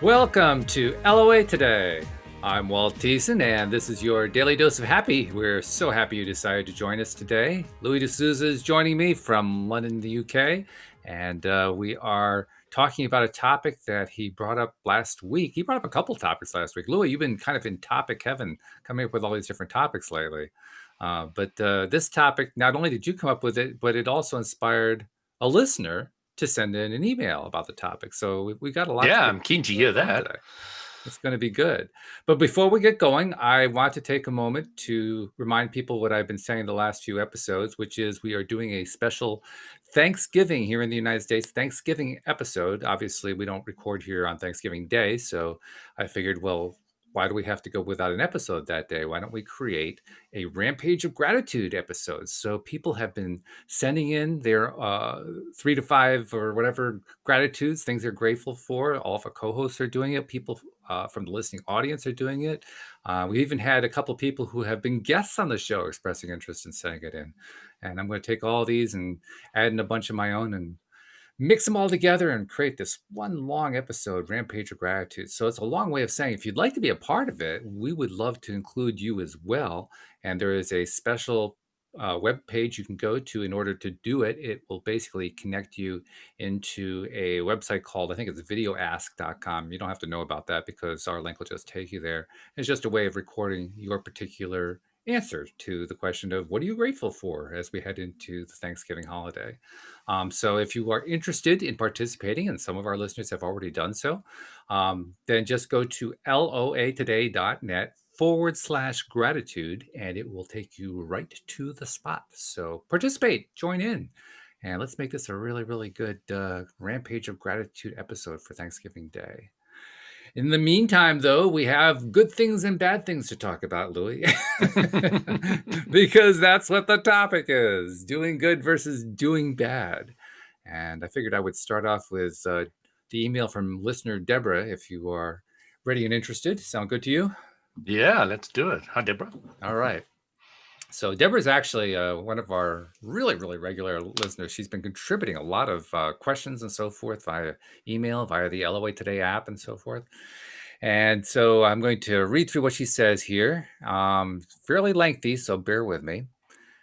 Welcome to LOA Today. I'm Walt Thiessen, and this is your daily dose of happy. We're so happy you decided to join us today. Louis D'Souza is joining me from London, the UK, and we are talking about a topic that he brought up last week. He brought up a couple topics last week. Louis, you've been kind of in topic heaven, coming up with all these different topics lately. But this topic, not only did you come up with it, but it also inspired a listener to send in an email about the topic. So we got a lot to Yeah, get I'm keen to hear on that. today. It's going to be good. But before we get going, I want to take a moment to remind people what I've been saying the last few episodes, which is we are doing a special Thanksgiving here in the United States, Thanksgiving episode. Obviously, we don't record here on Thanksgiving Day. So I figured, well, why do we have to go without an episode that day? Why don't we create a Rampage of Gratitude episode? So people have been sending in their 3 to 5 or whatever gratitudes, things they're grateful for. All of our co-hosts are doing it. People from the listening audience are doing it. We even had a couple people who have been guests on the show expressing interest in sending it in. And I'm going to take all these and add in a bunch of my own and mix them all together and create this one long episode, Rampage of Gratitude. So it's a long way of saying if you'd like to be a part of it, we would love to include you as well. And there is a special web page you can go to in order to do it. It will basically connect you into a website called, I think it's videoask.com. You don't have to know about that because our link will just take you there. It's just a way of recording your particular answer to the question of what are you grateful for as we head into the Thanksgiving holiday. So if you are interested in participating, and some of our listeners have already done so, then just go to loatoday.net/gratitude, and it will take you right to the spot. So participate, join in, and let's make this a really, really good Rampage of Gratitude episode for Thanksgiving Day. In the meantime, though, we have good things and bad things to talk about, Louis, because that's what the topic is, doing good versus doing bad. And I figured I would start off with the email from listener Deborah, if you are ready and interested. Sound good to you? Yeah, let's do it. Hi, Deborah. All right. So Deborah is actually one of our really, really regular listeners. She's been contributing a lot of questions and so forth via email, via the LOA Today app and so forth. And so I'm going to read through what she says here. Fairly lengthy, so bear with me.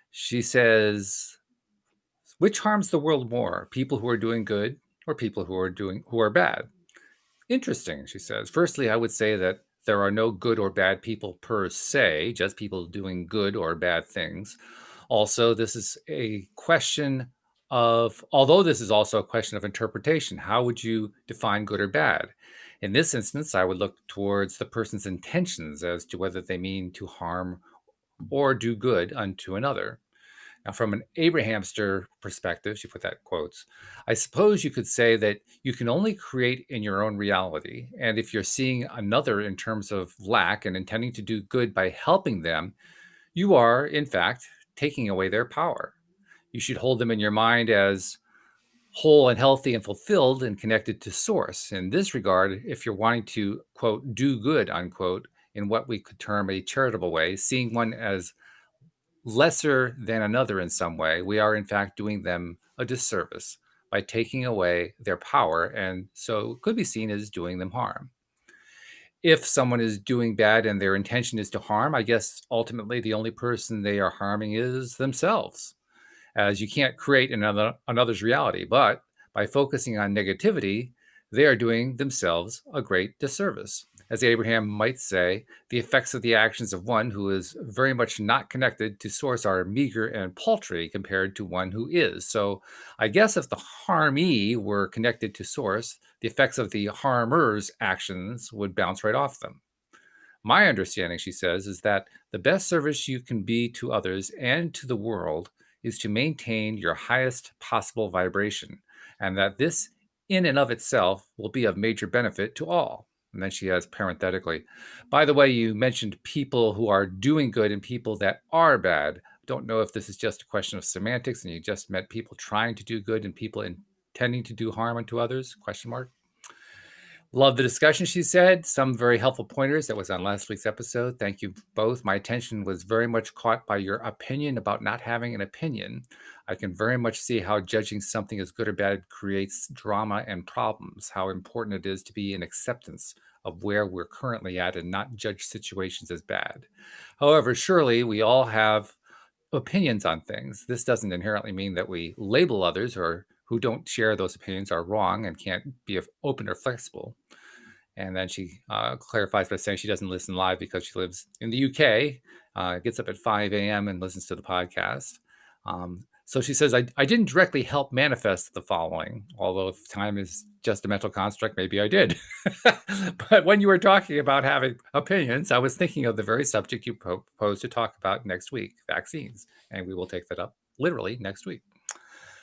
She says, which harms the world more, people who are doing good or people who are bad? Interesting, she says. Firstly, I would say that there are no good or bad people per se, just people doing good or bad things. Also, this is a question of, although this is also a question of interpretation, how would you define good or bad? In this instance, I would look towards the person's intentions as to whether they mean to harm or do good unto another. Now, from an Abrahamster perspective, she put that quotes, I suppose you could say that you can only create in your own reality. And if you're seeing another in terms of lack and intending to do good by helping them, you are, in fact, taking away their power. You should hold them in your mind as whole and healthy and fulfilled and connected to source. In this regard, if you're wanting to, quote, do good, unquote, in what we could term a charitable way, seeing one as lesser than another in some way, we are in fact doing them a disservice by taking away their power, and so could be seen as doing them harm. If someone is doing bad and their intention is to harm, I guess ultimately the only person they are harming is themselves, as you can't create another's reality. But by focusing on negativity, they are doing themselves a great disservice. As Abraham might say, the effects of the actions of one who is very much not connected to source are meager and paltry compared to one who is. So I guess if the harmee were connected to source, the effects of the harmer's actions would bounce right off them. My understanding, she says, is that the best service you can be to others and to the world is to maintain your highest possible vibration, and that this in and of itself will be of major benefit to all. And then she has parenthetically, by the way, you mentioned people who are doing good and people that are bad. Don't know if this is just a question of semantics and you just meant people trying to do good and people intending to do harm unto others? Question mark. Love the discussion, she said. Some very helpful pointers. That was on last week's episode. Thank you both. My attention was very much caught by your opinion about not having an opinion. I can very much see how judging something as good or bad creates drama and problems, how important it is to be in acceptance of where we're currently at and not judge situations as bad. However, surely we all have opinions on things. This doesn't inherently mean that we label others or who don't share those opinions are wrong and can't be open or flexible. And then she clarifies by saying she doesn't listen live because she lives in the UK, gets up at 5 a.m. and listens to the podcast. So she says, I didn't directly help manifest the following, although if time is just a mental construct, maybe I did. But when you were talking about having opinions, I was thinking of the very subject you proposed to talk about next week, vaccines. And we will take that up literally next week.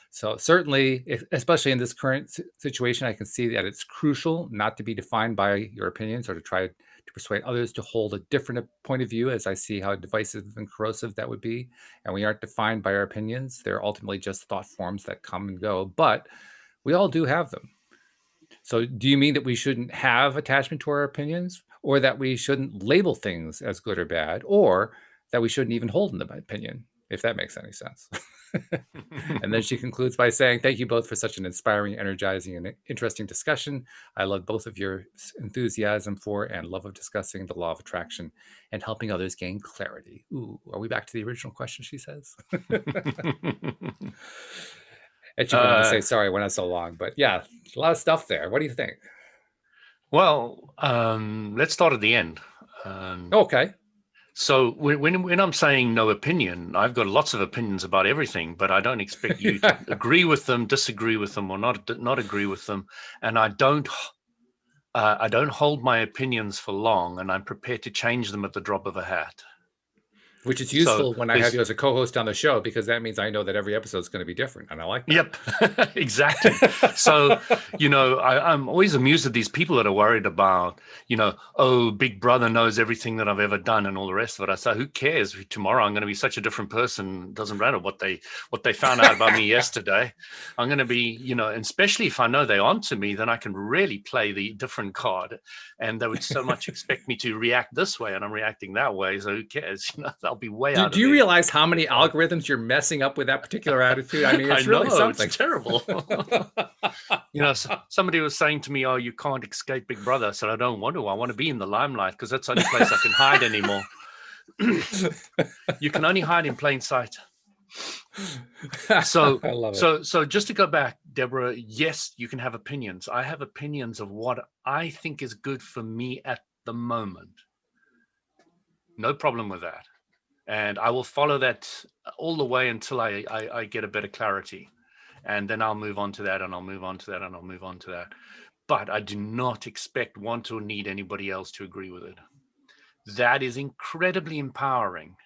So certainly, especially in this current situation, I can see that it's crucial not to be defined by your opinions or to try to persuade others to hold a different point of view, as I see how divisive and corrosive that would be. And we aren't defined by our opinions. They're ultimately just thought forms that come and go, but we all do have them. So do you mean that we shouldn't have attachment to our opinions, or that we shouldn't label things as good or bad, or that we shouldn't even hold an opinion, if that makes any sense? And then she concludes by saying, thank you both for such an inspiring, energizing, and interesting discussion. I love both of your enthusiasm for and love of discussing the law of attraction and helping others gain clarity. Ooh, are we back to the original question, she says? And she went on to say, sorry, I went on so long. But yeah, a lot of stuff there. What do you think? Well, let's start at the end. Okay. So when I'm saying no opinion, I've got lots of opinions about everything, but I don't expect you to agree with them, disagree with them, or not agree with them. And I don't hold my opinions for long, and I'm prepared to change them at the drop of a hat. Which is useful when I have you as a co-host on the show, because that means I know that every episode is going to be different, and I like that. Yep, exactly. So, I'm always amused at these people that are worried about, oh, Big Brother knows everything that I've ever done and all the rest of it. I say, who cares? Tomorrow I'm going to be such a different person. It doesn't matter what they found out about me yesterday. I'm going to be, and especially if I know they're onto me, then I can really play the different card. And they would so much expect me to react this way, and I'm reacting that way. So who cares? I'll be way out. Do you realize how many algorithms you're messing up with that particular attitude? I mean, it's really something. It's terrible. Somebody was saying to me, "Oh, you can't escape Big Brother." I said, "I don't want to. I want to be in the limelight because that's the only place I can hide anymore." You can only hide in plain sight. So I love it. So just to go back, Deborah, yes, you can have opinions. I have opinions of what I think is good for me at the moment. No problem with that. And I will follow that all the way until I get a better clarity. And then I'll move on to that, and I'll move on to that, and I'll move on to that. But I do not expect, want, or need anybody else to agree with it. That is incredibly empowering.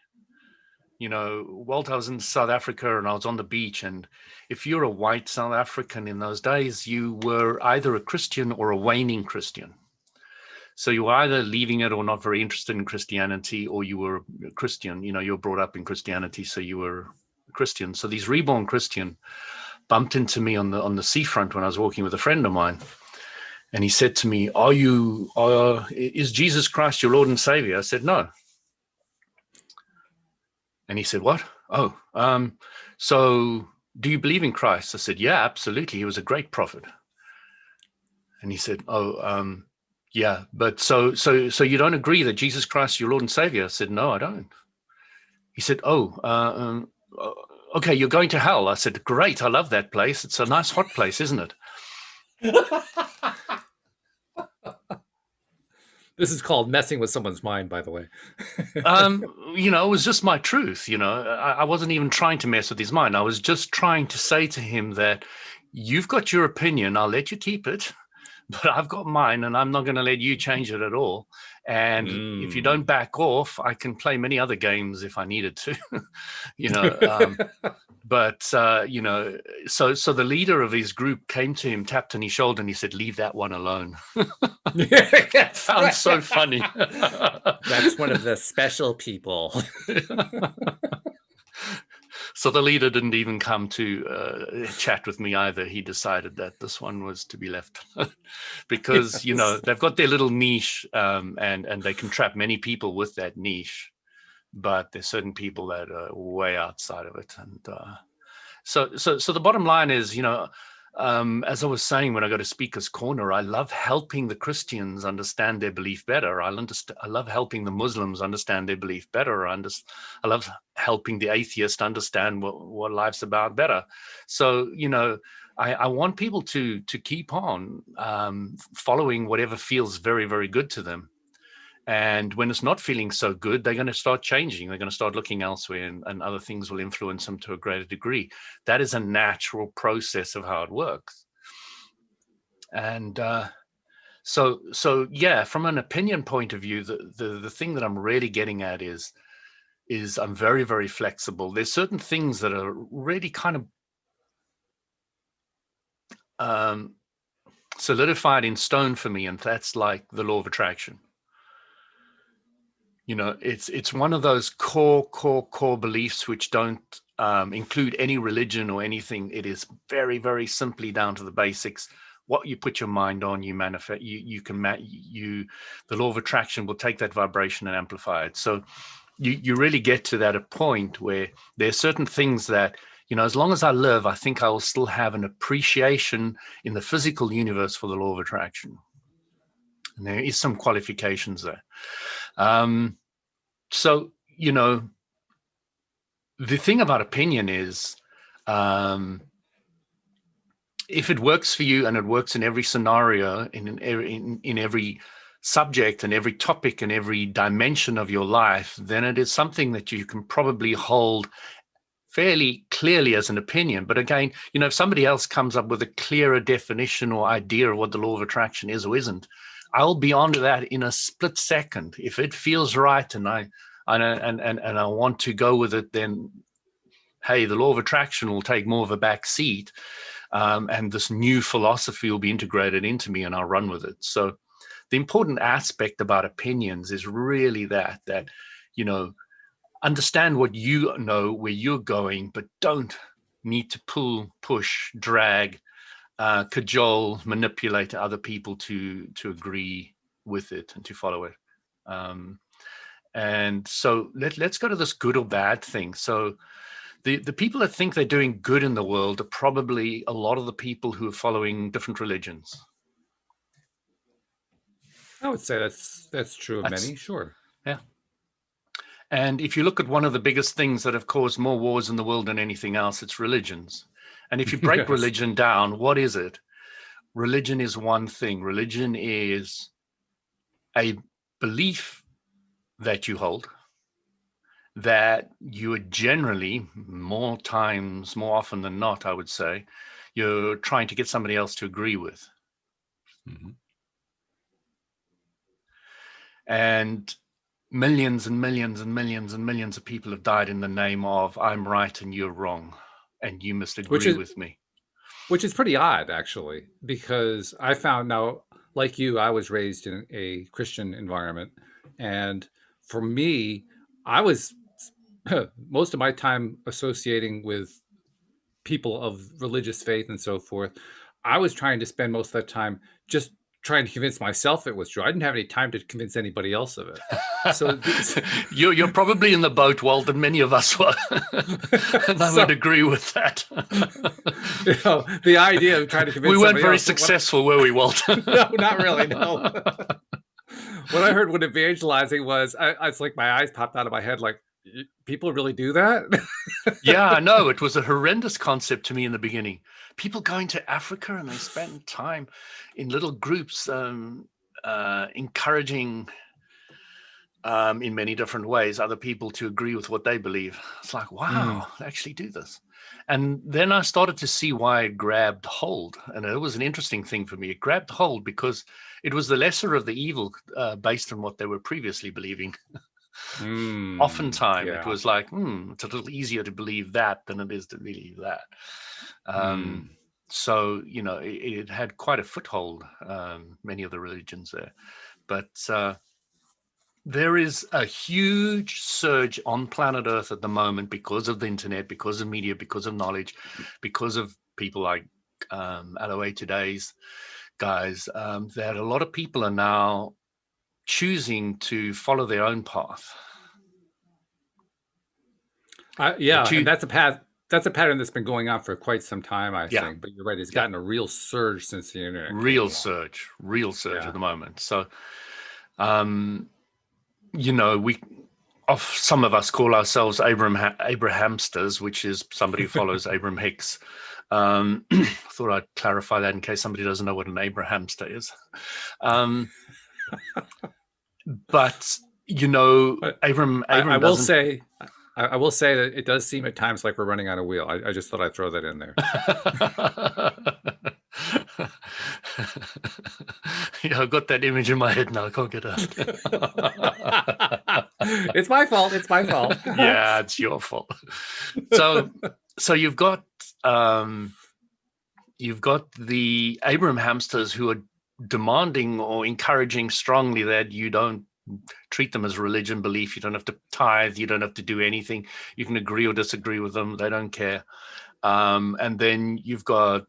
Walter, I was in South Africa and I was on the beach. And if you're a white South African in those days, you were either a Christian or a waning Christian. So you were either leaving it or not very interested in Christianity, or you were a Christian. You were brought up in Christianity, so you were a Christian. So these reborn Christian bumped into me on the seafront when I was walking with a friend of mine. And he said to me, is Jesus Christ your Lord and Savior? I said, no. And he said, what? Oh, so do you believe in Christ? I said, yeah, absolutely. He was a great prophet. And he said, yeah, but so you don't agree that Jesus Christ is your Lord and Savior? I said, no, I don't. He said, okay, you're going to hell. I said, great, I love that place. It's a nice hot place, isn't it? This is called messing with someone's mind, by the way. It was just my truth. I wasn't even trying to mess with his mind. I was just trying to say to him that you've got your opinion. I'll let you keep it, but I've got mine, and I'm not going to let you change it at all. And if you don't back off, I can play many other games if I needed to, But, so the leader of his group came to him, tapped on his shoulder, and he said, leave that one alone. Sounds so funny. That's one of the special people. So the leader didn't even come to chat with me either. He decided that this one was to be left because, Yes. they've got their little niche, and they can trap many people with that niche. But there's certain people that are way outside of it. And so the bottom line is, as I was saying, when I go to Speaker's Corner, I love helping the Christians understand their belief better. I love helping the Muslims understand their belief better. I love helping the atheist understand what life's about better. So, I want people to keep on following whatever feels very, very good to them. And when it's not feeling so good, they're going to start changing. They're going to start looking elsewhere, and other things will influence them to a greater degree. That is a natural process of how it works. And so yeah, from an opinion point of view, the thing that I'm really getting at is I'm very, very flexible. There's certain things that are really kind of solidified in stone for me, and that's like the law of attraction. It's one of those core beliefs which don't include any religion or anything. It is very, very simply down to the basics. What you put your mind on, you manifest. The law of attraction will take that vibration and amplify it. So you really get to that a point where there are certain things that, as long as I live, I think I will still have an appreciation in the physical universe for the law of attraction. And there is some qualifications there. So, the thing about opinion is, if it works for you and it works in every scenario, in every subject and every topic and every dimension of your life, then it is something that you can probably hold fairly clearly as an opinion. But again, if somebody else comes up with a clearer definition or idea of what the law of attraction is or isn't, I'll be onto that in a split second. If it feels right and I want to go with it, then hey, the law of attraction will take more of a back seat, and this new philosophy will be integrated into me, and I'll run with it. So the important aspect about opinions is really that understand what you know, where you're going, but don't need to pull, push, drag, cajole, manipulate other people to agree with it and to follow it. And so let's go to this good or bad thing. So the people that think they're doing good in the world are probably a lot of the people who are following different religions. I would say that's true of That's many, sure. Yeah. And if you look at one of the biggest things that have caused more wars in the world than anything else, it's religions. And if you break Yes. religion down, what is it? Religion is one thing. Religion is a belief that you hold, that you are generally, more often than not, I would say, you're trying to get somebody else to agree with. Mhm. And millions and millions and millions and millions of people have died in the name of I'm right and you're wrong, and you must Which agree is with me. which is pretty odd, actually, because I found now, like you, I was raised in a Christian environment, and for me, I was most of my time associating with people of religious faith and so forth. I was trying to spend most of that time just trying to convince myself it was true. I didn't have any time to convince anybody else of it. So these You're probably in the boat, Walter, many of us were. And I would so agree with that. the idea of trying to We convince weren't somebody very else that what successful, were we, Walter? no, not really, no. What I heard when evangelizing was, it's like my eyes popped out of my head, like, people really do that? Yeah, no, it was a horrendous concept to me in the beginning. People going to Africa and they spend time in little groups, encouraging, in many different ways, other people to agree with what they believe. It's like, Mm, wow, they actually do this. And then I started to see why it grabbed hold. And it was an interesting thing for me. It grabbed hold because it was the lesser of the evil, based on what they were previously believing. Oftentimes, it yeah. was like, it's a little easier to believe that than it is to believe that. Mm. So, it had quite a foothold, many of the religions there. But There is a huge surge on planet Earth at the moment because of the internet, because of media, because of knowledge, because of people like LOA Today's guys, that a lot of people are now choosing to follow their own path. Yeah, and that's a path. That's a pattern that's been going on for quite some time, I Yeah, think. But you're right; it's yeah, gotten a real surge since the internet came real along. surge at Yeah. the moment. So, you know, some of us call ourselves Abrahamsters, which is somebody who follows Abraham Hicks. Thought I'd clarify that in case somebody doesn't know what an Abrahamster is. Um, but you know, But I Abram will doesn't. say, I will say that it does seem at times like we're running on a wheel. I just thought I'd throw that in there. Yeah, I've got that image in my head now. I can't get out. It's my fault. It's my fault. Yeah, it's your fault. So you've got the Abraham hamsters who are demanding or encouraging strongly that you don't treat them as religion, belief. You don't have to tithe. You don't have to do anything. You can agree or disagree with them. They don't care. And then you've got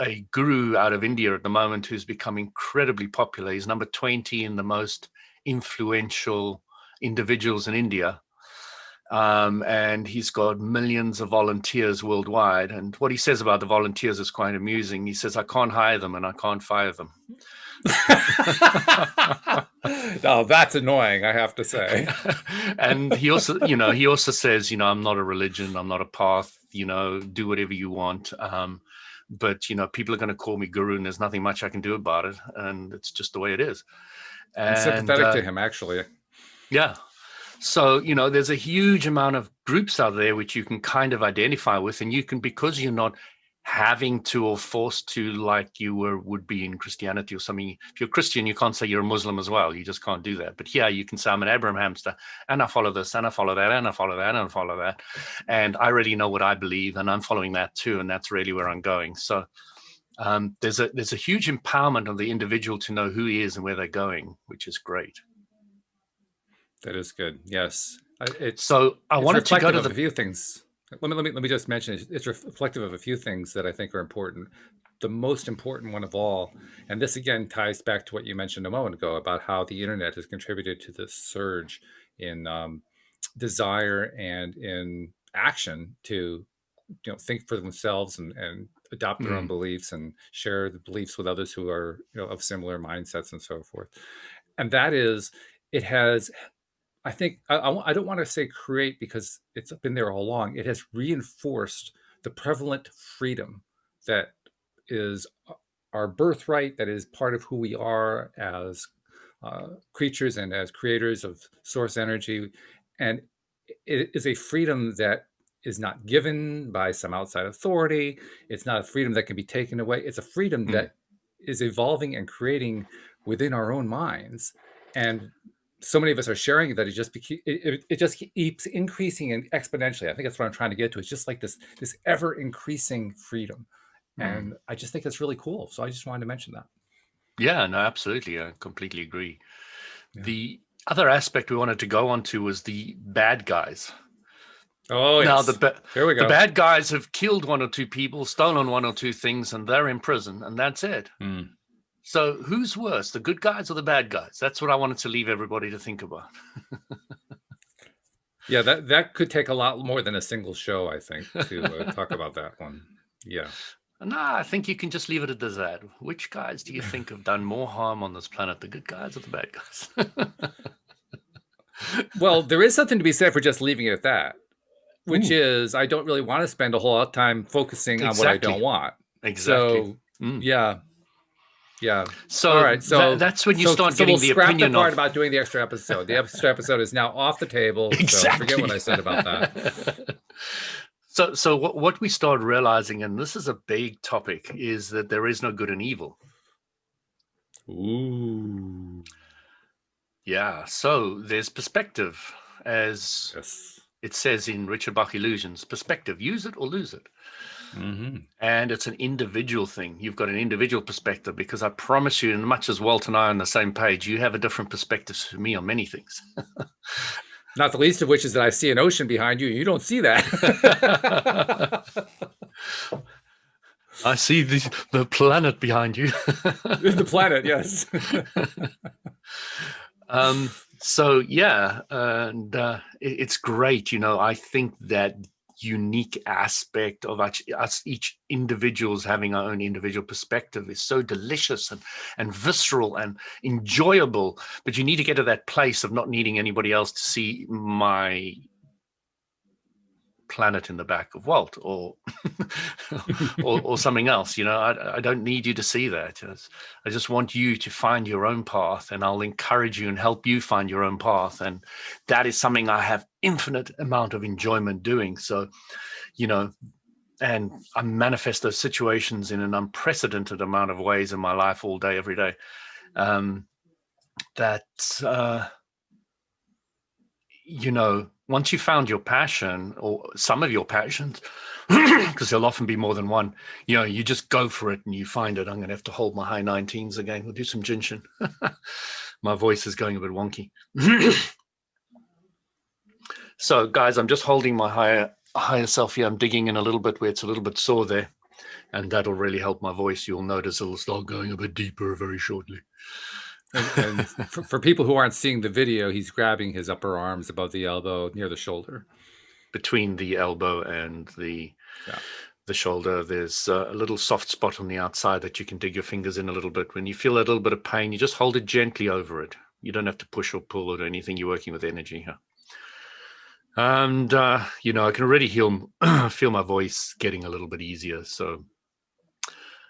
a guru out of India at the moment who's become incredibly popular. He's number 20 in the most influential individuals in India. And he's got millions of volunteers worldwide. And what he says about the volunteers is quite amusing. He says, I can't hire them and I can't fire them. No, that's annoying, I have to say. And he also says, I'm not a religion, I'm not a path, do whatever you want. But people are going to call me guru and there's nothing much I can do about it. And it's just the way it is. I'm And sympathetic to him, actually. yeah. So, there's a huge amount of groups out there which you can kind of identify with, and you can, because you're not having to or forced to, like you would be in Christianity or something. If you're Christian, you can't say you're a Muslim as well. You just can't do that. But here you can say I'm an Abrahamster and I follow this and I follow that and I follow that and I follow that. And I already know what I believe and I'm following that too. And that's really where I'm going. So there's a huge empowerment of the individual to know who he is and where they're going, which is great. That is good. Yes, So I it's wanted to go reflective to of the a few things. Let me just mention it's reflective of a few things that I think are important. The most important one of all, and this again ties back to what you mentioned a moment ago about how the internet has contributed to this surge in desire and in action to think for themselves and adopt their own beliefs and share the beliefs with others who are of similar mindsets and so forth. And that is, it has, I think, I don't want to say create because it's been there all along. It has reinforced the prevalent freedom that is our birthright, that is part of who we are as creatures and as creators of source energy. And it is a freedom that is not given by some outside authority. It's not a freedom that can be taken away. It's a freedom that is evolving and creating within our own minds. And so many of us are sharing that it just keeps increasing and exponentially. I think that's what I'm trying to get to. It's just like this ever increasing freedom. And I just think that's really cool. So I just wanted to mention that. Yeah, no, absolutely. I completely agree. Yeah. The other aspect we wanted to go on to was the bad guys. Oh, Now, yes. Here we the go. bad guys have killed one or two people, stolen one or two things, and they're in prison, and that's it. So who's worse, the good guys or the bad guys? That's what I wanted to leave everybody to think about. Yeah, that could take a lot more than a single show, I think, to talk about that one. Yeah. No, I think you can just leave it at that. Which guys do you think have done more harm on this planet, the good guys or the bad guys? Well, there is something to be said for just leaving it at that, which is I don't really want to spend a whole lot of time focusing on what I don't want. Exactly. So, yeah. Yeah. So all right. So that's when you start we'll getting the scrap the opinion part of about doing the extra episode. The extra episode is now off the table. So forget what I said about that. So what we start realizing, and this is a big topic, is that there is no good and evil. Ooh. Yeah. So there's perspective, as it says in Richard Bach Illusions. Perspective, use it or lose it. Hmm. And it's an individual thing. You've got an individual perspective, because I promise you, and much as Walt and I are on the same page, you have a different perspective to me on many things. Not the least of which is that I see an ocean behind you. You don't see that. I see the planet behind you. The planet, yes. So yeah, and it's great. I think that unique aspect of us each individuals having our own individual perspective is so delicious and visceral and enjoyable. But you need to get to that place of not needing anybody else to see my planet in the back of Walt, or or something else. I don't need you to see that. I just want you to find your own path, and I'll encourage you and help you find your own path. And that is something I have infinite amount of enjoyment doing. So, and I manifest those situations in an unprecedented amount of ways in my life, all day, every day. That once you found your passion, or some of your passions, because there'll often be more than one, you just go for it and you find it. I'm going to have to hold my high 19s again. We'll do some ginshin. My voice is going a bit wonky. So guys, I'm just holding my higher self here. I'm digging in a little bit where it's a little bit sore there, and that'll really help my voice. You'll notice it'll start going a bit deeper very shortly. And for people who aren't seeing the video, he's grabbing his upper arms above the elbow near the shoulder. Between the elbow and the shoulder, there's a little soft spot on the outside that you can dig your fingers in a little bit. When you feel a little bit of pain, you just hold it gently over it. You don't have to push or pull or anything. You're working with energy here. And, I can already feel my voice getting a little bit easier. So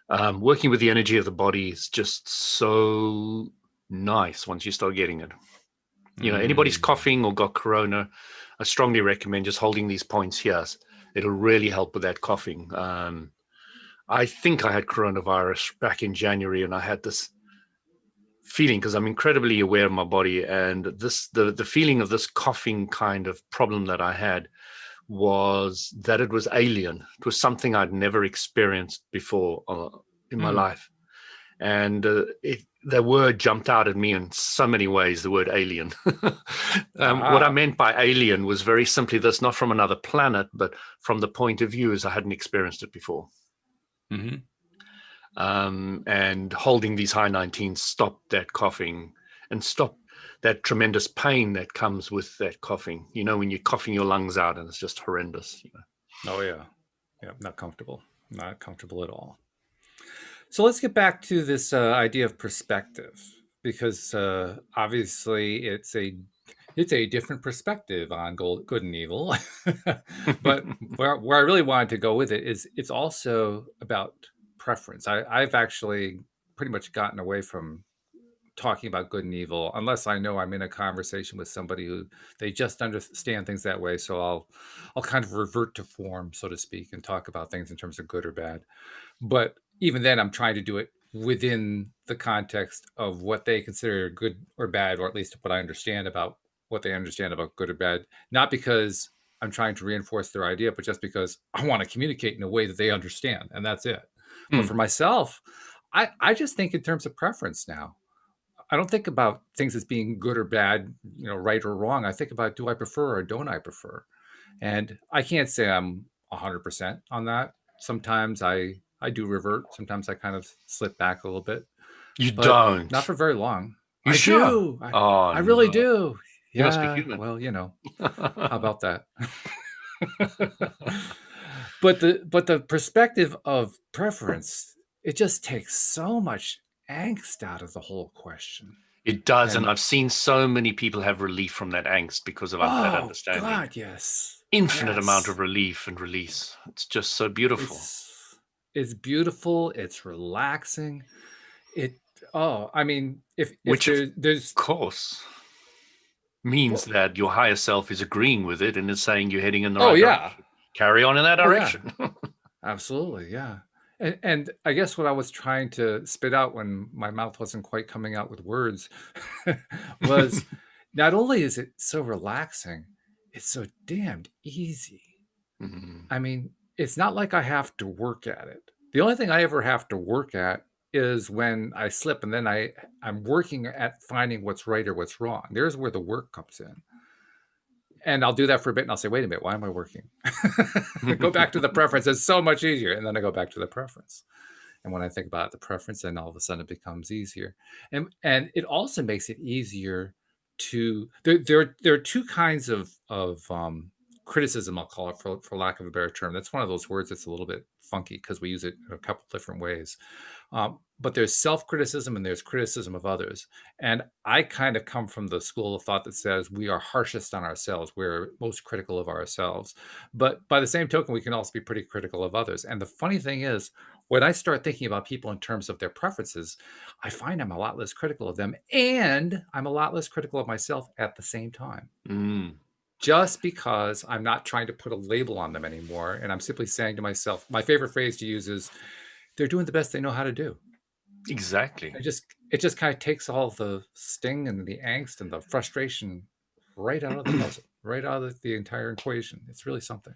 working with the energy of the body is just so nice once you start getting it. Anybody's coughing or got corona, I strongly recommend just holding these points here. It'll really help with that coughing. I think I had coronavirus back in January, and I had this feeling, because I'm incredibly aware of my body, and the feeling of this coughing kind of problem that I had was that it was alien. It was something I'd never experienced before in my life. And the word jumped out at me in so many ways, the word alien. What I meant by alien was very simply this: not from another planet, but from the point of view as I hadn't experienced it before. Mm-hmm. And holding these high 19s stopped that coughing and stopped that tremendous pain that comes with that coughing. When you're coughing your lungs out, and it's just horrendous. Oh, yeah. Yeah, not comfortable. Not comfortable at all. So let's get back to this idea of perspective, because obviously it's a different perspective on good and evil. But where I really wanted to go with it is it's also about preference. I've actually pretty much gotten away from talking about good and evil unless I know I'm in a conversation with somebody who they just understand things that way. So I'll kind of revert to form, so to speak, and talk about things in terms of good or bad. But even then, I'm trying to do it within the context of what they consider good or bad, or at least what I understand about what they understand about good or bad. Not because I'm trying to reinforce their idea, but just because I want to communicate in a way that they understand, and that's it. But for myself, I just think in terms of preference now. I don't think about things as being good or bad, right or wrong. I think about, do I prefer or don't I prefer? And I can't say I'm 100% on that. Sometimes I do revert. Sometimes I kind of slip back a little bit, You but don't. not for very long. You I sure? do. Oh I really no, do. you must be Yeah. human. Well, how about that? But the perspective of preference, it just takes so much angst out of the whole question. It does, and And I've seen so many people have relief from that angst because of that oh understanding. God, yes. Infinite amount of Yes. relief and release. It's just so beautiful. It's beautiful, it's relaxing. It I mean, if Which, of there's course, means well, that your higher self is agreeing with it and is saying you're heading in the oh right yeah. direction. Carry on in that Oh yeah. direction. Absolutely, yeah. And I guess what I was trying to spit out when my mouth wasn't quite coming out with words was, not only is it so relaxing, it's so damned easy. Mhm. I mean, it's not like I have to work at it. The only thing I ever have to work at is when I slip, and then I'm working at finding what's right or what's wrong. There's where the work comes in. And I'll do that for a bit, and I'll say, "Wait a minute, why am I working?" Go back to the preference. It's so much easier, and then I go back to the preference. And when I think about the preference, then all of a sudden it becomes easier. And it also makes it easier to there are two kinds of criticism, I'll call it, for lack of a better term. That's one of those words that's a little bit funky because we use it in a couple different ways. But there's self-criticism and there's criticism of others. And I kind of come from the school of thought that says we are harshest on ourselves. We're most critical of ourselves. But by the same token, we can also be pretty critical of others. And the funny thing is, when I start thinking about people in terms of their preferences, I find I'm a lot less critical of them, and I'm a lot less critical of myself at the same time. Mm, Just because I'm not trying to put a label on them anymore, and I'm simply saying to myself, my favorite phrase to use is, they're doing the best they know how to do. exactly. It just kind of takes all the sting and the angst and the frustration right out of the puzzle, right out of the entire equation. It's really something.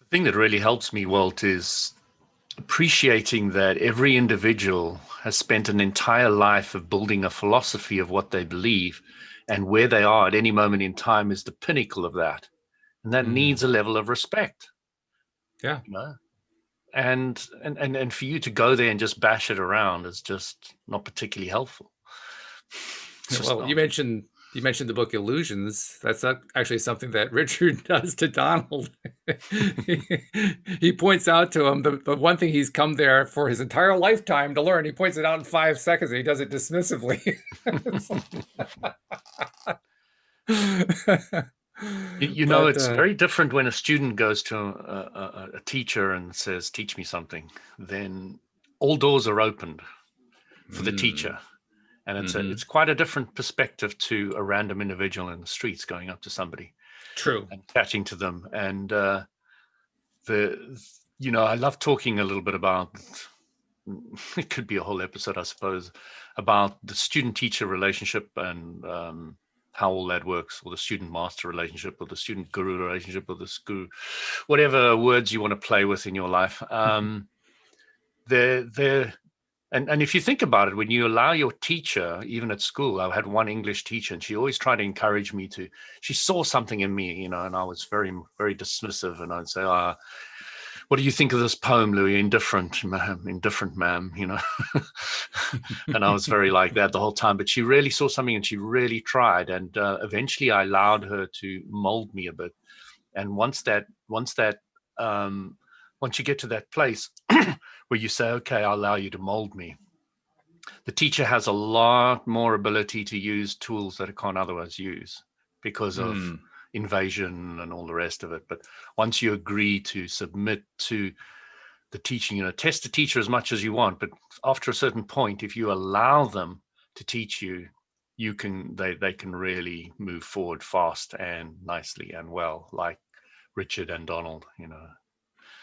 The thing that really helps me, Walt, is appreciating that every individual has spent an entire life of building a philosophy of what they believe, and where they are at any moment in time is the pinnacle of that. And that Mm. needs a level of respect, Yeah. you know? And for you to go there and just bash it around is just not particularly helpful. It's just Well, you not. mentioned you mentioned the book Illusions. That's not actually something that Richard does to Donald. he, he points out to him the one thing he's come there for his entire lifetime to learn. He points it out in 5 seconds, and he does it dismissively. But It's very different when a student goes to a teacher and says, "Teach me something." Then all doors are opened for the mm, teacher, and mhm. it's quite a different perspective to a random individual in the streets going up to somebody True. and chatting to them. And the I love talking a little bit about. It could be a whole episode, I suppose, about the student-teacher relationship and how all that works, or the student-master relationship, or the student-guru relationship, or the school, whatever words you want to play with in your life. They're and if you think about it, when you allow your teacher, even at school, I had one English teacher, and she always tried to encourage me to. She saw something in me, and I was very, very dismissive, and I'd say, what do you think of this poem, Louis? Indifferent, ma'am, indifferent, ma'am, And I was very like that the whole time. But she really saw something, and she really tried. And eventually I allowed her to mold me a bit. And um, once you get to that place where you say, okay, I'll allow you to mold me, the teacher has a lot more ability to use tools that it can't otherwise use because of Mm. invasion and all the rest of it. But once you agree to submit to the teaching, test the teacher as much as you want, but after a certain point, if you allow them to teach you, they can really move forward fast and nicely and well, like Richard and Donald.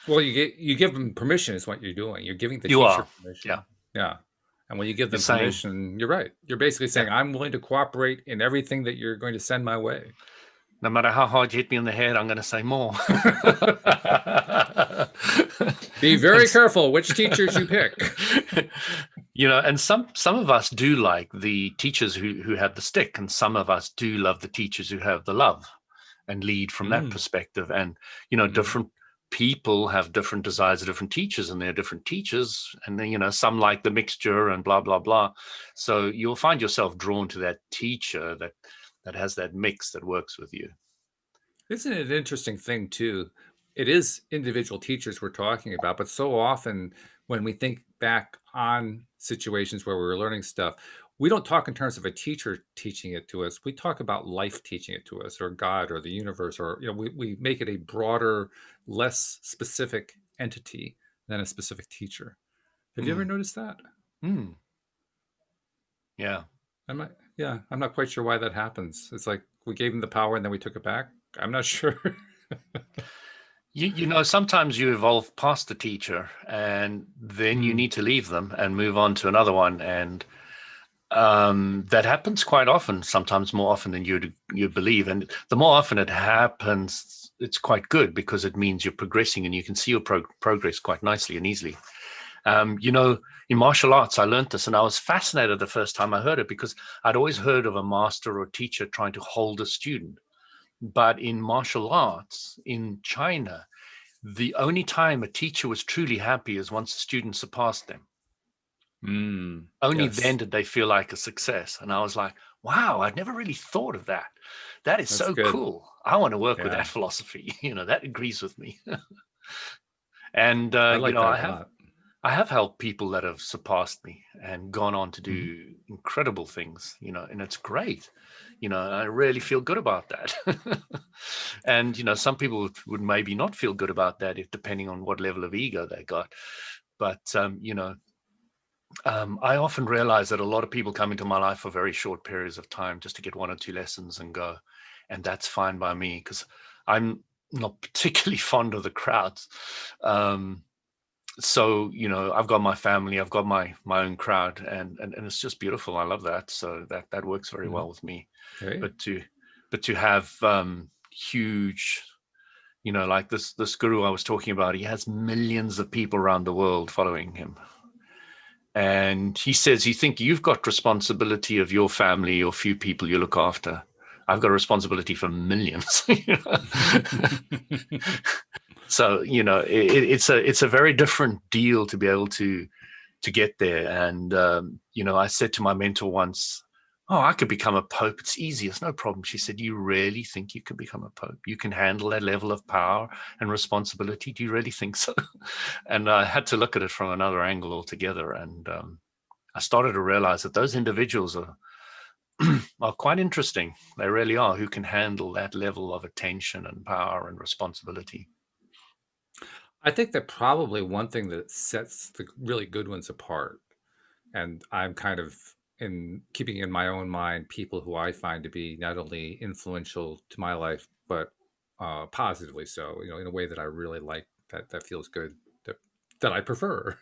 Well, you give them permission is what you're doing. You're giving the You teacher are. Yeah. permission. Yeah. And when you give You're them saying, permission, you're right. You're basically yeah, saying, I'm willing to cooperate in everything that you're going to send my way. no matter how hard you hit me in the head, I'm going to say more. Be very and careful which teachers you pick. and some of us do like the teachers who have the stick, and some of us do love the teachers who have the love and lead from that Mm, perspective. And mhm. different people have different desires of different teachers, and they're different teachers, and then some like the mixture and blah blah blah. So you'll find yourself drawn to that teacher that has that mix that works with you. Isn't it an interesting thing, too? It is individual teachers we're talking about, but so often when we think back on situations where we were learning stuff, we don't talk in terms of a teacher teaching it to us. We talk about life teaching it to us, or God, or the universe, or we make it a broader, less specific entity than a specific teacher. Have you ever Mm. noticed that? Mm. Yeah. I'm not quite sure why that happens. It's like we gave them the power and then we took it back. I'm not sure. Sometimes you evolve past the teacher, and then you Mm, need to leave them and move on to another one. And That happens quite often, sometimes more often than you believe. And the more often it happens, it's quite good because it means you're progressing and you can see your progress quite nicely and easily. In martial arts, I learned this and I was fascinated the first time I heard it because I'd always heard of a master or teacher trying to hold a student. But in martial arts in China, the only time a teacher was truly happy is once the student surpassed them. Only then Yes, did they feel like a success. And I was like, wow, I'd never really thought of that. That is that's so good. cool. I want to work with Yeah, that philosophy. That agrees with me. And I like that a lot. I have helped people that have surpassed me and gone on to Mhm. do incredible things, and it's great. I really feel good about that. And some people would maybe not feel good about that if depending on what level of ego they got. But I often realize that a lot of people come into my life for very short periods of time just to get one or two lessons and go. And that's fine by me because I'm not particularly fond of the crowds. Um, so I've got my family, I've got my own crowd, and it's just beautiful. I love that. So that works very Mhm. well with me. Hey. But to have huge, like this guru I was talking about, he has millions of people around the world following him. And he says, you think you've got responsibility of your family or few people you look after. I've got a responsibility for millions. So, it's a very different deal to be able to get there. And I said to my mentor once, "Oh, I could become a pope. It's easy. It's no problem." She said, "You really think you could become a pope? You can handle that level of power and responsibility? Do you really think so?" And I had to look at it from another angle altogether. And I started to realize that those individuals are are quite interesting. They really are, who can handle that level of attention and power and responsibility. I think that probably one thing that sets the really good ones apart, and I'm kind of in keeping in my own mind people who I find to be not only influential to my life, but positively so, in a way that I really like, that feels good, that I prefer.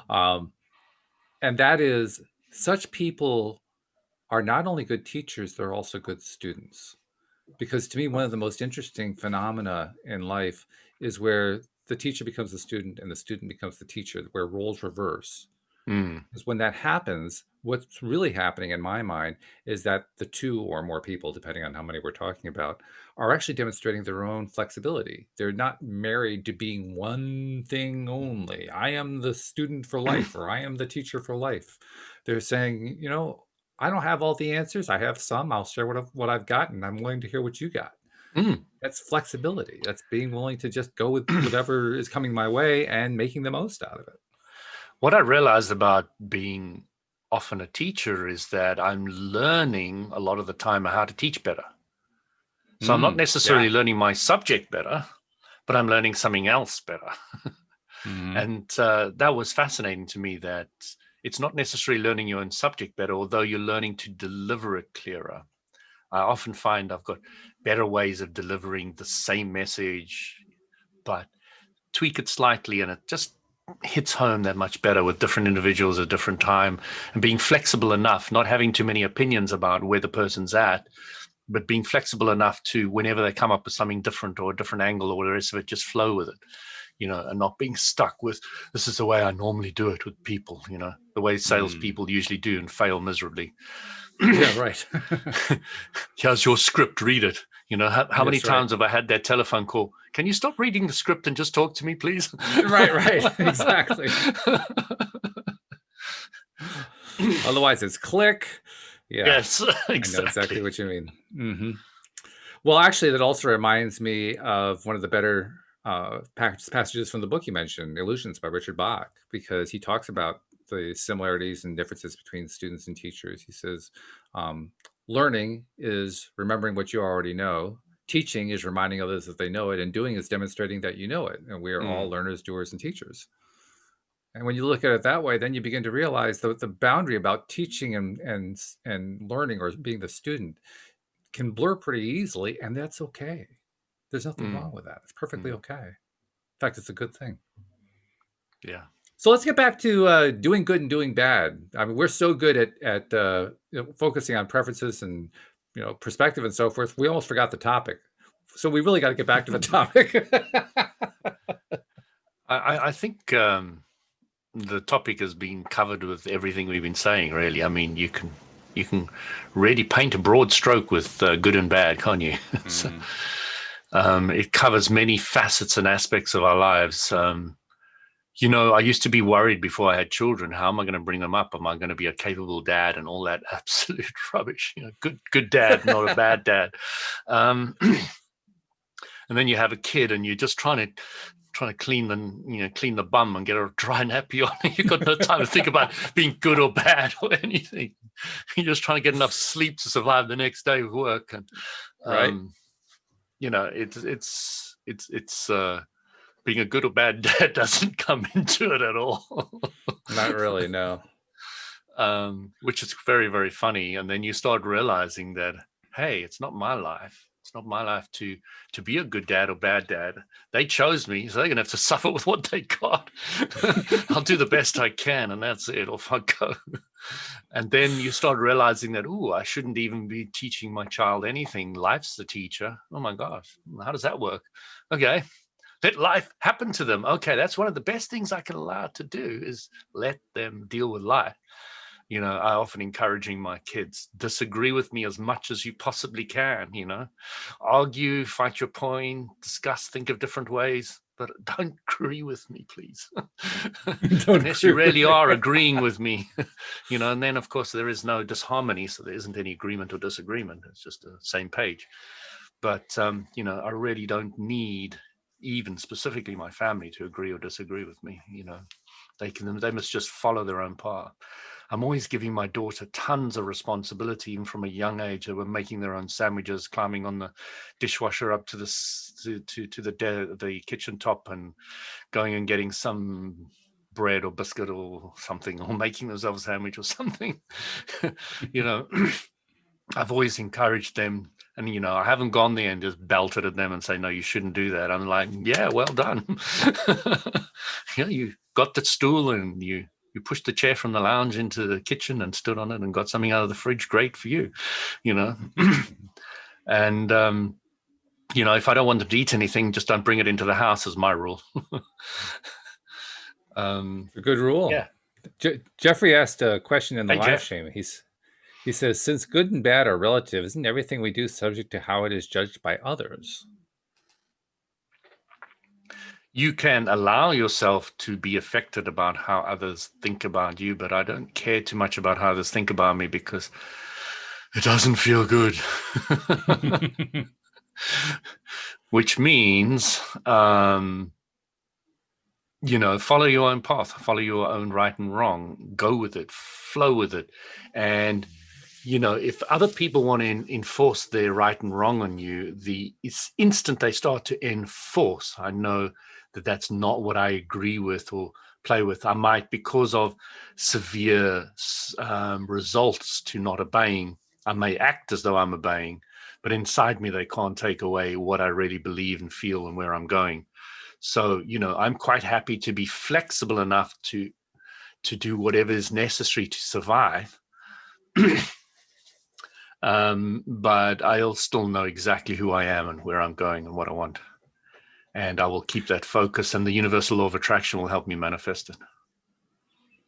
um, and that is, such people are not only good teachers, they're also good students. Because to me, one of the most interesting phenomena in life is where the teacher becomes the student and the student becomes the teacher, where roles reverse. Mm, Because when that happens, what's really happening in my mind is that the two or more people, depending on how many we're talking about, are actually demonstrating their own flexibility. They're not married to being one thing only. I am the student for life, or I am the teacher for life. They're saying, I don't have all the answers. I have some. I'll share what I've got, and I'm willing to hear what you got. mm. That's flexibility. That's being willing to just go with whatever is coming my way and making the most out of it. What I realized about being often a teacher is that I'm learning a lot of the time how to teach better. So I'm not necessarily Yeah. learning my subject better, but I'm learning something else better. Mhm. And that was fascinating to me, that it's not necessarily learning your own subject better, although you're learning to deliver it clearer. I often find I've got better ways of delivering the same message, but tweak it slightly, and it just hits home that much better with different individuals at different time, and being flexible enough, not having too many opinions about where the person's at, but being flexible enough to, whenever they come up with something different or a different angle or the rest of it, just flow with it, and not being stuck with, this is the way I normally do it with people, the way Mm. salespeople usually do and fail miserably. Yeah, right. Here's your script, read it. How many Yes, right. times have I had that telephone call? Can you stop reading the script and just talk to me, please? Right, right. Exactly. Otherwise, it's click. Yeah, Yes, I know exactly exactly. what you mean. Well, actually, that also reminds me of one of the better passages from the book you mentioned, Illusions by Richard Bach, because he talks about the similarities and differences between students and teachers. He says, um, learning is remembering what you already know. Teaching is reminding others that they know it, and doing is demonstrating that you know it. And we are all Mm, learners, doers, and teachers. And when you look at it that way, then you begin to realize the boundary about teaching and learning, or being the student, can blur pretty easily, and that's okay. There's nothing mm, wrong with that. It's perfectly mm. okay. In fact, it's a good thing. Yeah. So let's get back to doing good and doing bad. I mean, we're so good at focusing on preferences and perspective and so forth. We almost forgot the topic. So we really got to get back to the topic. I think the topic has been covered with everything we've been saying. Really, I mean, you can really paint a broad stroke with good and bad, can't you? So, Mm. it covers many facets and aspects of our lives. I used to be worried before I had children. How am I going to bring them up? Am I going to be a capable dad and all that absolute rubbish? Good dad, not a bad dad. Um, and then you have a kid, and you're just trying to clean the bum and get a dry nappy on. You've got no time to think about being good or bad or anything. You're just trying to get enough sleep to survive the next day of work. And Right? it's being a good or bad dad doesn't come into it at all. Not really, no. Which is very, very funny. And then you start realizing that, hey, it's not my life. It's not my life to be a good dad or bad dad. They chose me, so they're gonna have to suffer with what they got. I'll do the best I can, and that's it. Off I go. And then you start realizing that, I shouldn't even be teaching my child anything. Life's the teacher. Oh my gosh, how does that work? Okay, let life happen to them. Okay, that's one of the best things I can allow to do is let them deal with life. I often encouraging my kids, disagree with me as much as you possibly can, argue, fight your point, discuss, think of different ways, but don't agree with me, please. Don't Unless agree you with really me. are agreeing with me, and then of course there is no disharmony, so there isn't any agreement or disagreement. It's just the same page. But, I really don't need even specifically my family to agree or disagree with me. They must just follow their own path. I'm always giving my daughter tons of responsibility, even from a young age. They were making their own sandwiches, climbing on the dishwasher up to the kitchen top, and going and getting some bread or biscuit or something, or making themselves a sandwich or something. you know, I've always encouraged them, and I haven't gone there and just belted at them and say, no, you shouldn't do that. I'm like, yeah, well done. You got the stool and you pushed the chair from the lounge into the kitchen and stood on it and got something out of the fridge. Great for you, you know. And if I don't want them to eat anything, just don't bring it into the house, is my rule. It's a good rule. Yeah. Jeffrey asked a question in the Hey, live Jeff. stream. He says, since good and bad are relative, isn't everything we do subject to how it is judged by others? You can allow yourself to be affected about how others think about you, but I don't care too much about how others think about me because it doesn't feel good. Which means, follow your own path, follow your own right and wrong, go with it, flow with it. And, if other people want to enforce their right and wrong on you, it's instant they start to enforce. I know that that's not what I agree with or play with. I might, because of severe results to not obeying, I may act as though I'm obeying, but inside me, they can't take away what I really believe and feel and where I'm going. So, I'm quite happy to be flexible enough to do whatever is necessary to survive. But I'll still know exactly who I am and where I'm going and what I want. And I will keep that focus, and the universal law of attraction will help me manifest it.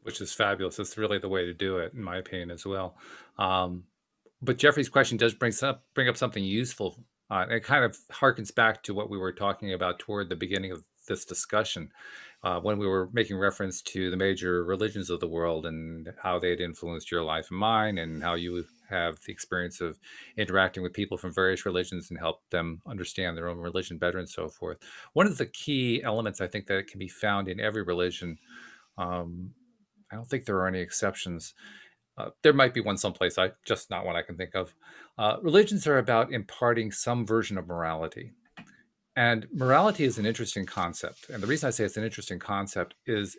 Which is fabulous. That's really the way to do it, in my opinion, as well. But Jeffrey's question does bring up something useful. It kind of harkens back to what we were talking about toward the beginning of this discussion, when we were making reference to the major religions of the world and how they had influenced your life and mine, and how you have the experience of interacting with people from various religions and help them understand their own religion better and so forth. One of the key elements I think that can be found in every religion, um, I don't think there are any exceptions. There might be one someplace, just not one I can think of. Religions are about imparting some version of morality. And morality is an interesting concept. And the reason I say it's an interesting concept is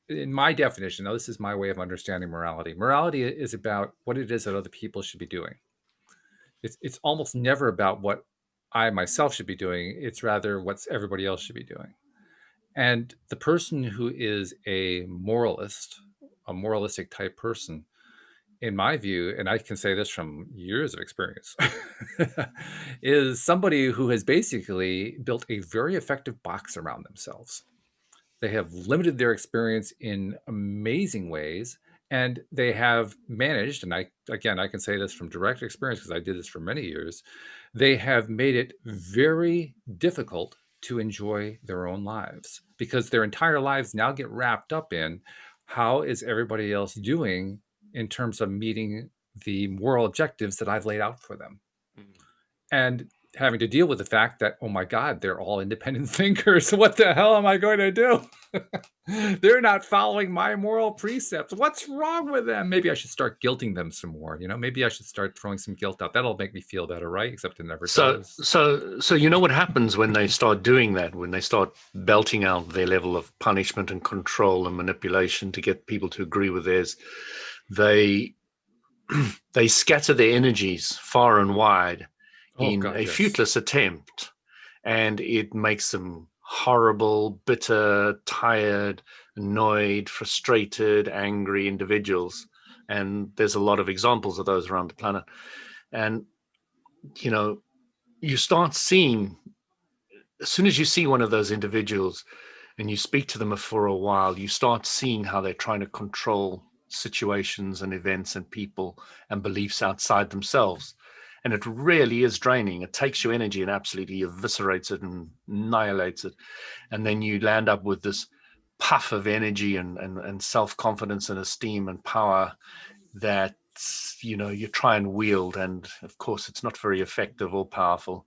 in my definition, now this is my way of understanding morality. Morality is about what it is that other people should be doing. It's almost never about what I myself should be doing. It's rather what everybody else should be doing. And the person who is a moralist, a moralistic type person, in my view, and I can say this from years of experience, is somebody who has basically built a very effective box around themselves. They have limited their experience in amazing ways, and they have managed, and I can say this from direct experience because I did this for many years, they have made it very difficult to enjoy their own lives because their entire lives now get wrapped up in how is everybody else doing in terms of meeting the moral objectives that I've laid out for them. Mm. And having to deal with the fact that, oh my God, they're all independent thinkers. What the hell am I going to do? They're not following my moral precepts. What's wrong with them? Maybe I should start guilting them some more. Maybe I should start throwing some guilt out. That'll make me feel better, right? Except it never So, does. so you know what happens when they start doing that, when they start belting out their level of punishment and control and manipulation to get people to agree with theirs. They they scatter their energies far and wide Oh in God, a yes. fruitless attempt, and it makes them horrible, bitter, tired, annoyed, frustrated, angry individuals. And there's a lot of examples of those around the planet. And you know, you start seeing, as soon as you see one of those individuals and you speak to them for a while, you start seeing how they're trying to control situations and events and people and beliefs outside themselves. And it really is draining. It takes your energy and absolutely eviscerates it and annihilates it. And then you land up with this puff of energy and self-confidence and esteem and power that you try and wield. And of course, it's not very effective or powerful.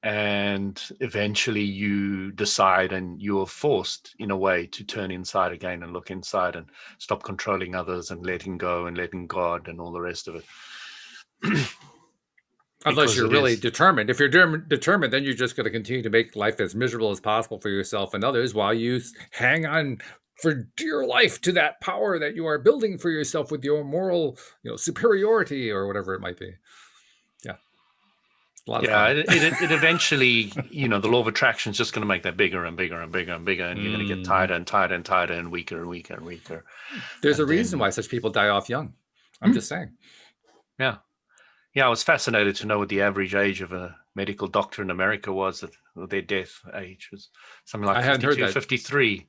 And eventually you decide, and you're forced in a way to turn inside again and look inside and stop controlling others and letting go and letting God and all the rest of it. Unless Because you're it really is. determined. If you're determined, then you're just going to continue to make life as miserable as possible for yourself and others while you hang on for dear life to that power that you are building for yourself with your moral, superiority or whatever it might be. Yeah, a lot of Yeah, fun. it eventually, the law of attraction is just going to make that bigger and bigger and bigger and bigger, and you're going to get Mhm. tighter and tighter and tighter and weaker and weaker and weaker. There's a And reason then, why such people die off young. I'm just saying. yeah. Yeah, I was fascinated to know what the average age of a medical doctor in America was, that their death age was something like I hadn't heard 52, that. 53.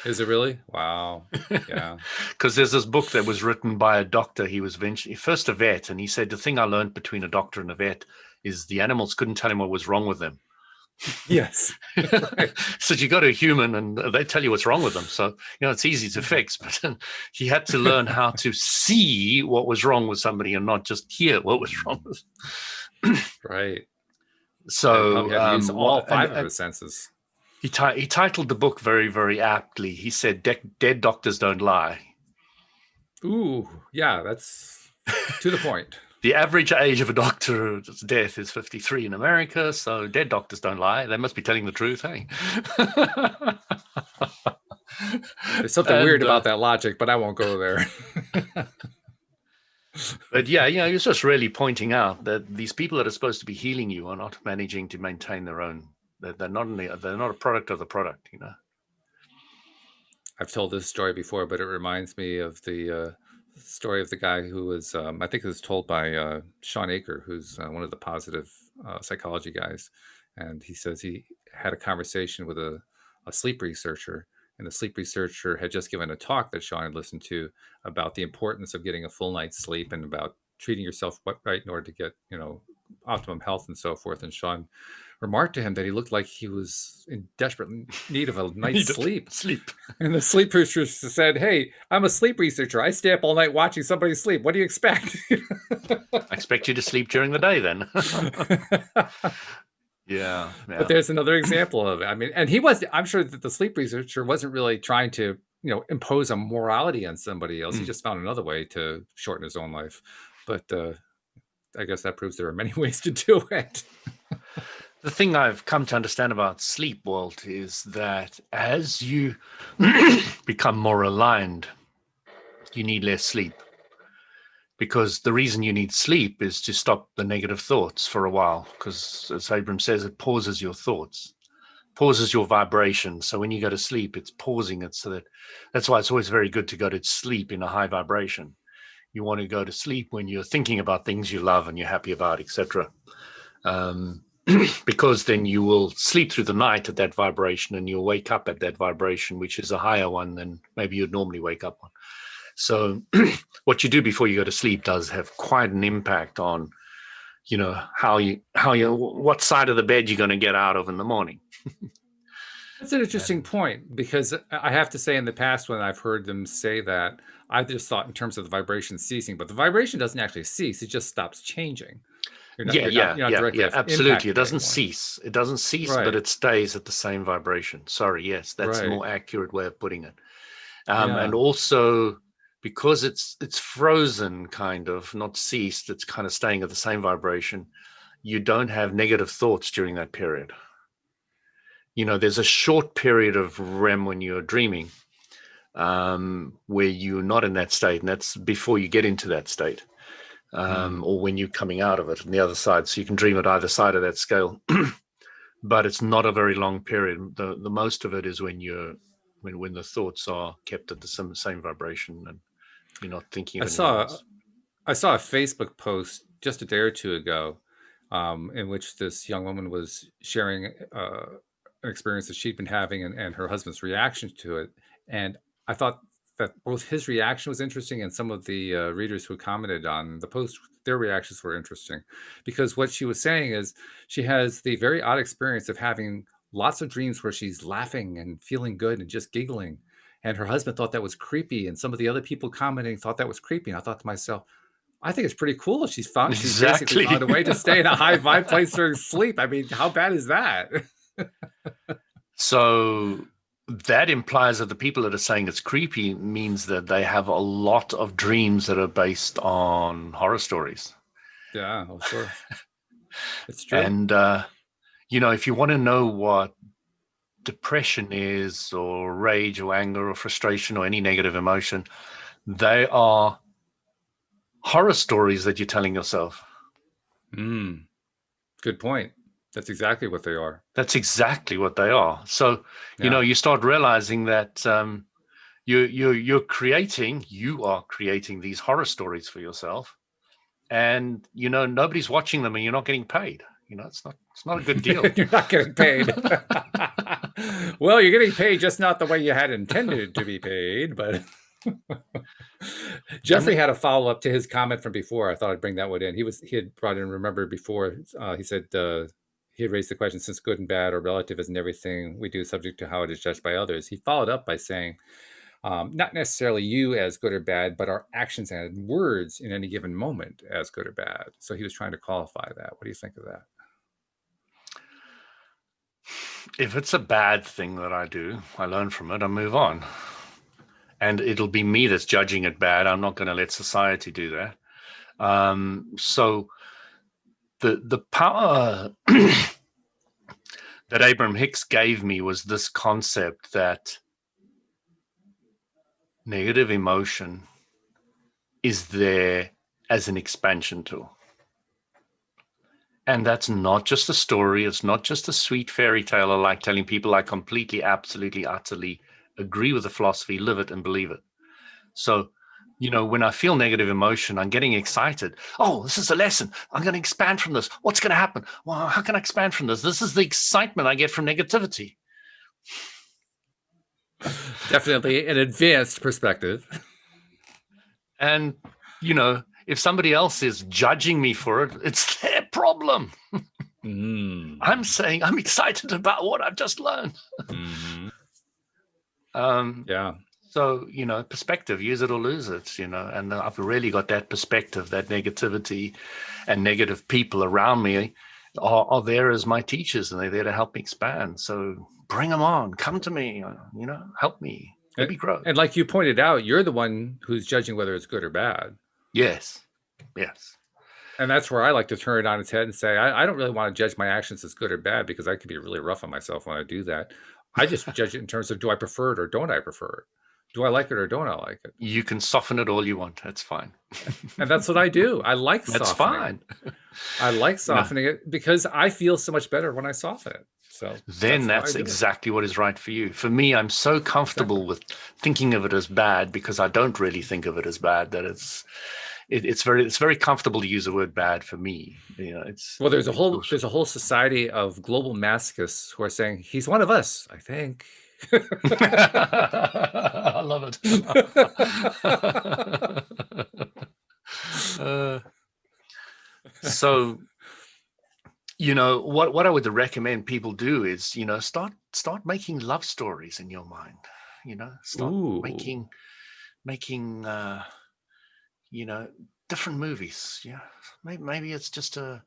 Is it really? Wow. Yeah. Because there's this book that was written by a doctor. He was first a vet, and he said the thing I learned between a doctor and a vet is the animals couldn't tell him what was wrong with them. Yes. Right. So you go to a human and they tell you what's wrong with them. So, it's easy to fix, but he had to learn how to see what was wrong with somebody and not just hear what was wrong with them. Right. Yeah, he probably So, had to use all five of and his senses. he titled the book very, very aptly. He said, Dead doctors don't lie. Ooh, yeah, that's to the point. The average age of a doctor's death is 53 in America, so dead doctors don't lie. They must be telling the truth, hey? There's something weird and about that logic, but I won't go there. But yeah, it's just really pointing out that these people that are supposed to be healing you are not managing to maintain their own. They're not a product of the product. I've told this story before, but it reminds me of the story of the guy who was, I think it was told by Sean Aker, who's one of the positive psychology guys. And he says he had a conversation with a sleep researcher, and the sleep researcher had just given a talk that Sean had listened to about the importance of getting a full night's sleep and about treating yourself right in order to get, optimum health and so forth. And Sean remarked to him that he looked like he was in desperate need of a night's Need to sleep. sleep. And the sleep researcher said, "Hey, I'm a sleep researcher. I stay up all night watching somebody sleep. What do you expect?" I expect you to sleep during the day then. Yeah, But yeah. there's another example of it. I mean, and I'm sure that the sleep researcher wasn't really trying to, impose a morality on somebody else. He just found another way to shorten his own life. But I guess that proves there are many ways to do it. The thing I've come to understand about sleep, Walt, is that as you become more aligned, you need less sleep. Because the reason you need sleep is to stop the negative thoughts for a while. Because as Abram says, it pauses your thoughts. pauses your vibration. So when you go to sleep, it's pausing it, so that's why it's always very good to go to sleep in a high vibration. You want to go to sleep when you're thinking about things you love and you're happy about, etc. Because then you will sleep through the night at that vibration, and you'll wake up at that vibration, which is a higher one than maybe you'd normally wake up on. So what you do before you go to sleep does have quite an impact on, what side of the bed you're going to get out of in the morning. That's an interesting point, because I have to say, in the past, when I've heard them say that, I just thought in terms of the vibration ceasing, but the vibration doesn't actually cease; it just stops changing. You're not directly Absolutely. It impacted doesn't anymore. cease. It doesn't cease, but Right, it stays at the same vibration. Sorry, yes, that's a right, more accurate way of putting it. And yeah. also, because it's frozen, kind of, not ceased, it's kind of staying at the same vibration. You don't have negative thoughts during that period. There's a short period of REM when you're dreaming, where you're not in that state, and that's before you get into that state, or when you're coming out of it on the other side. So you can dream at either side of that scale, but it's not a very long period. The most of it is when the thoughts are kept at the same vibration, and you're not thinking I of anything saw else. I saw a Facebook post just a day or two ago, in which this young woman was sharing an experience that she'd been having, and her husband's reaction to it. And I thought that both his reaction was interesting, and some of the readers who commented on the post, their reactions were interesting. Because what she was saying is, she has the very odd experience of having lots of dreams where she's laughing and feeling good and just giggling. And her husband thought that was creepy, and some of the other people commenting thought that was creepy. And I thought to myself, I think it's pretty cool. She's basically Exactly. found a way to stay in a high vibe place during sleep. I mean, how bad is that? So that implies that the people that are saying it's creepy means that they have a lot of dreams that are based on horror stories. Yeah, oh, sure. It's true. And, if you want to know what depression is, or rage, or anger, or frustration, or any negative emotion, they are horror stories that you're telling yourself. Good point. That's exactly what they are. That's exactly what they are. So, Yeah. you start realizing that you are creating these horror stories for yourself, and nobody's watching them, and you're not getting paid. It's not a good deal. You're not getting paid. Well, you're getting paid, just not the way you had intended to be paid, but And Jeffrey had a follow-up to his comment from before. I thought I'd bring that one in. He had brought in, remember before, he said, he had raised the question, since good and bad are relative, isn't everything we do subject to how it is judged by others? He followed up by saying, not necessarily you as good or bad, but our actions and words in any given moment as good or bad. So he was trying to qualify that. What do you think of that? if it's a bad thing that I do, I learn from it, I move on. And it'll be me that's judging it bad. I'm not going to let society do that. So the power that Abraham Hicks gave me was this concept that negative emotion is there as an expansion tool. And that's not just a story. It's not just a sweet fairy tale. I like telling people I completely, absolutely, utterly agree with the philosophy, live it, and believe it. So, when I feel negative emotion, I'm getting excited. Oh, this is a lesson. I'm going to expand from this. What's going to happen? Well, how can I expand from this? This is the excitement I get from negativity. Definitely an advanced perspective. And, if somebody else is judging me for it, it's their problem. I'm saying I'm excited about what I've just learned. Yeah. So, perspective, use it or lose it, and I've really got that perspective, that negativity and negative people around me are there as my teachers, and they're there to help me expand. So bring them on, come to me, help me, let me grow. And like you pointed out, you're the one who's judging whether it's good or bad. Yes. And that's where I like to turn it on its head and say, I don't really want to judge my actions as good or bad, because I can be really rough on myself when I do that. I just judge it in terms of, do I prefer it or don't I prefer it? Do I like it or don't I like it? You can soften it all you want. That's fine. And that's what I do. I like That's softening fine. it. I like softening it because I feel so much better when I soften it. So Then that's why I that's do it. exactly what is right for you. For me, I'm so Exactly. comfortable with thinking of it as bad because I don't really think of it as bad that it's very comfortable to use the word bad for me. Well, It there's a whole society of global masochists who are saying he's one of us, I think. I love it. uh, so what I would recommend people do is start making love stories in your mind. Start Ooh. making you know different movies. Yeah, maybe it's just a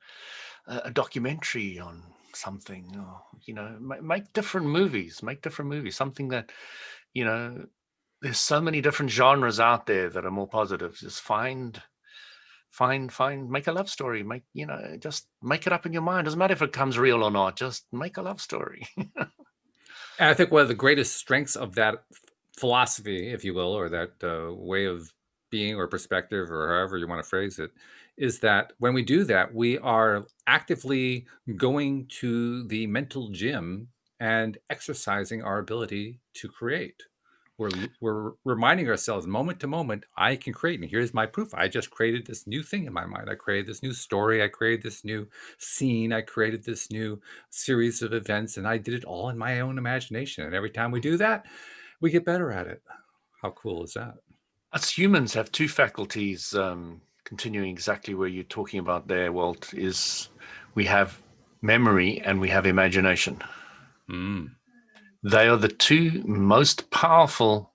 documentary on something, or make different movies. Make different movies. Something that you know there's so many different genres out there that are more positive. Just find make a love story. Just make it up in your mind. Doesn't matter if it comes real or not. Just make a love story. And I think one of the greatest strengths of that philosophy, if you will, or that way of being or perspective, or however you want to phrase it, is that when we do that, we are actively going to the mental gym and exercising our ability to create. We're reminding ourselves moment to moment, I can create. And here's my proof. I just created this new thing in my mind. I created this new story. I created this new scene. I created this new series of events, and I did it all in my own imagination. And every time we do that, we get better at it. How cool is that? Us humans have two faculties. Continuing exactly where you're talking about there, Walt, is we have memory and we have imagination. Mm. They are the two most powerful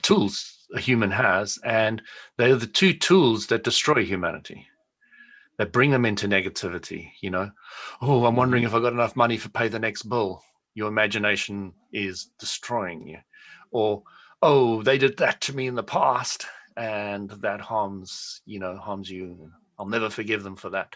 tools a human has, and they are the two tools that destroy humanity, that bring them into negativity. Oh, I'm wondering Hmm. if I got enough money to pay the next bill. Your imagination is destroying you. Or, oh, they did that to me in the past, and that harms you. I'll never forgive them for that.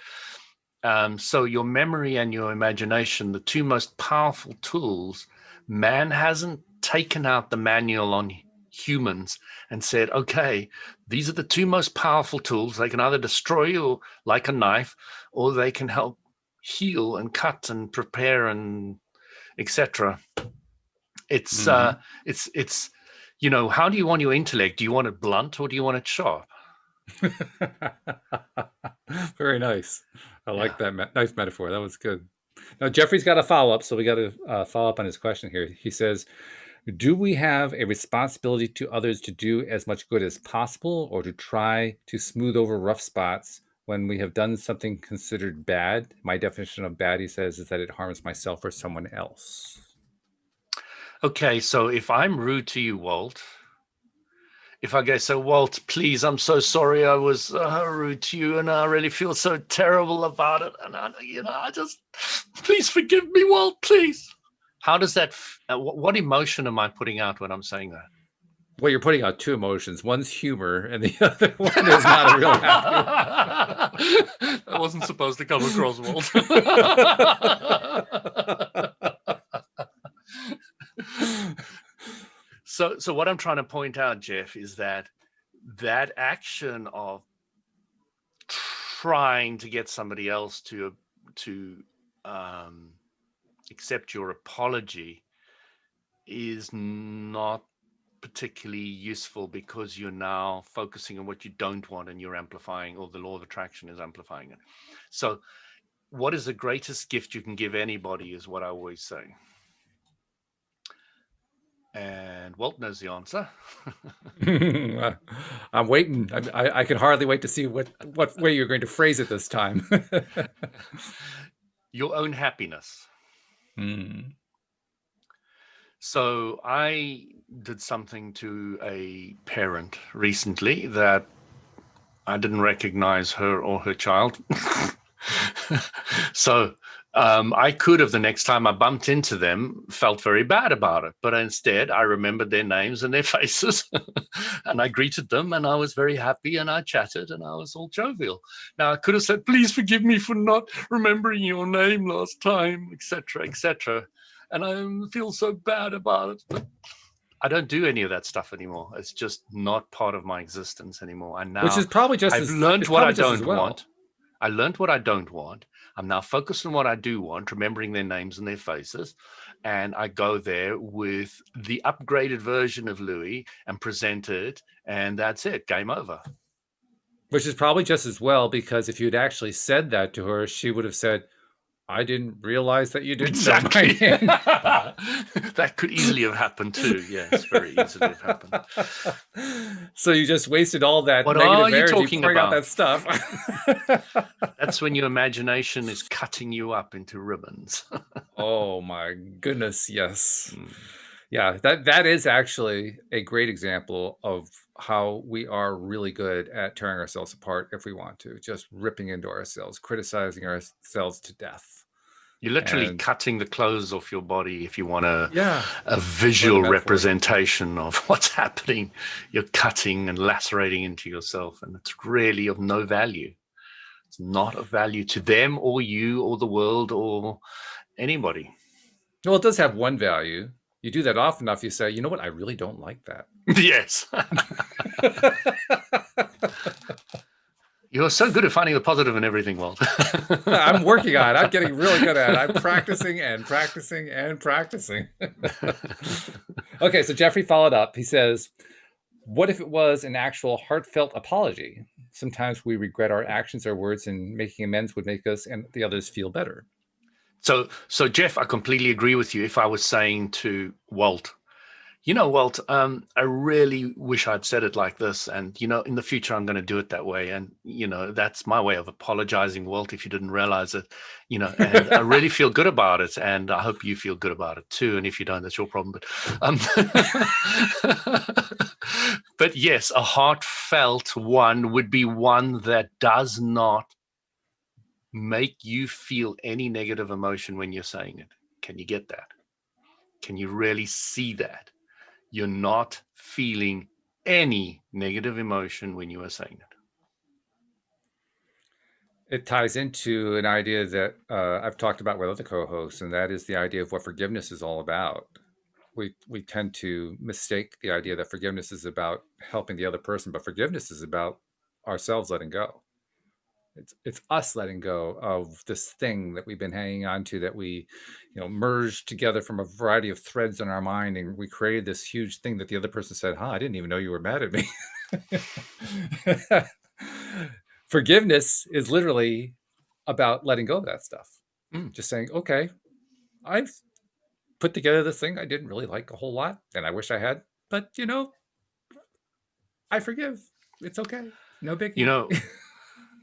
So your memory and your imagination, the two most powerful tools. Man hasn't taken out the manual on humans and said, okay, these are the two most powerful tools. They can either destroy you like a knife, or they can help heal and cut and prepare and etc. It's Hmm. how do you want your intellect? Do you want it blunt or do you want it sharp? Very nice. I Yeah. like that. Nice metaphor. That was good. Now, Jeffrey's got a follow up, so we got to follow up on his question here. He says, do we have a responsibility to others to do as much good as possible, or to try to smooth over rough spots when we have done something considered bad? My definition of bad, he says, is that it harms myself or someone else. Okay, so if I'm rude to you, Walt, if I go, so Walt, please, I'm so sorry I was rude to you, and I really feel so terrible about it, and I just, please forgive me, Walt, please. How does that? What emotion am I putting out when I'm saying that? Well, you're putting out two emotions. One's humor, and the other one is not a real happy one. That wasn't supposed to come across, Walt. So what I'm trying to point out, Jeff, is that action of trying to get somebody else to um, accept your apology is not particularly useful, because you're now focusing on what you don't want and you're amplifying, or the law of attraction is amplifying it. So what is the greatest gift you can give anybody is what I always say. And Walt knows the answer. I'm waiting. I can hardly wait to see what way you're going to phrase it this time. Your own happiness. Hmm. So I did something to a parent recently that I didn't recognize her or her child. So I could have, the next time I bumped into them, felt very bad about it. But instead, I remembered their names and their faces and I greeted them and I was very happy and I chatted and I was all jovial. Now, I could have said, please forgive me for not remembering your name last time, etc., etc. And I feel so bad about it. But I don't do any of that stuff anymore. It's just not part of my existence anymore. And Which now is probably just I've as learned it's what I probably just as don't want. well. I learned what I don't want. I'm now focused on what I do want, remembering their names and their faces. And I go there with the upgraded version of Louis and present it. And that's it. Game over. Which is probably just as well, because if you'd actually said that to her, she would have said, I didn't realize that you didn't know my Exactly. name. That could easily have happened too. Yes, very easily have happened. So you just wasted all that What negative are you energy talking pouring out about? that stuff. That's when your imagination is cutting you up into ribbons. Oh my goodness, yes. Yeah, that is actually a great example of how we are really good at tearing ourselves apart if we want to, just ripping into ourselves, criticizing ourselves to death. You're literally And cutting the clothes off your body if you want a for the visual metaphor. representation of what's happening. You're cutting and lacerating into yourself, and it's really of no value. It's not of value to them or you or the world or anybody. Well, it does have one value. You do that often enough, you say, you know what? I really don't like that. Yes. You're so good at finding the positive in everything, Walt. I'm working on it. I'm getting really good at it. I'm practicing and practicing and practicing. Okay, so Jeffrey followed up. He says, what if it was an actual heartfelt apology? Sometimes we regret our actions or words, and making amends would make us and the others feel better. So Jeff, I completely agree with you. If I was saying to Walt, Walt, I really wish I'd said it like this. And, in the future, I'm going to do it that way. And, that's my way of apologizing, Walt, if you didn't realize it, and I really feel good about it. And I hope you feel good about it too. And if you don't, that's your problem. But yes, a heartfelt one would be one that does not make you feel any negative emotion when you're saying it. Can you get that? Can you really see that? You're not feeling any negative emotion when you are saying it. It ties into an idea that I've talked about with other co-hosts, and that is the idea of what forgiveness is all about. We tend to mistake the idea that forgiveness is about helping the other person, but forgiveness is about ourselves letting go. It's us letting go of this thing that we've been hanging on to, that we, merged together from a variety of threads in our mind, and we created this huge thing that the other person said, I didn't even know you were mad at me. Forgiveness is literally about letting go of that stuff. Just saying, okay, I've put together this thing I didn't really like a whole lot, and I wish I had, but I forgive. It's okay. No biggie.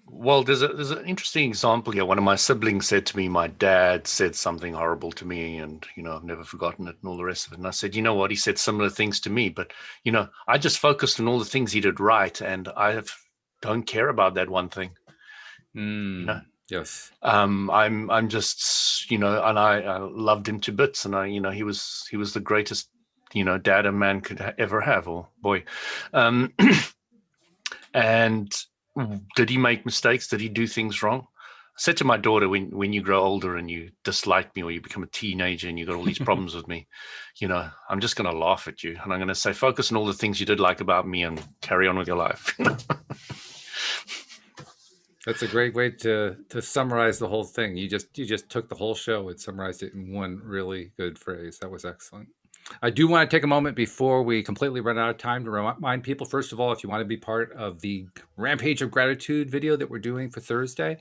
Well, there's an interesting example here. One of my siblings said to me, my dad said something horrible to me, and I've never forgotten it and all the rest of it. And I said, you know what? He said similar things to me, but I just focused on all the things he did right, and I don't care about that one thing. Yes. I'm just, and I loved him to bits, and he was the greatest, dad a man could ever have, or boy. And did he make mistakes? Did he do things wrong? I said to my daughter, when you grow older and you dislike me, or you become a teenager and you got all these problems with me, I'm just going to laugh at you, and I'm going to say, focus on all the things you did like about me and carry on with your life. That's a great way to summarize the whole thing. You just took the whole show and summarized it in one really good phrase. That was excellent. I do want to take a moment before we completely run out of time to remind people, first of all, if you want to be part of the Rampage of Gratitude video that we're doing for Thursday,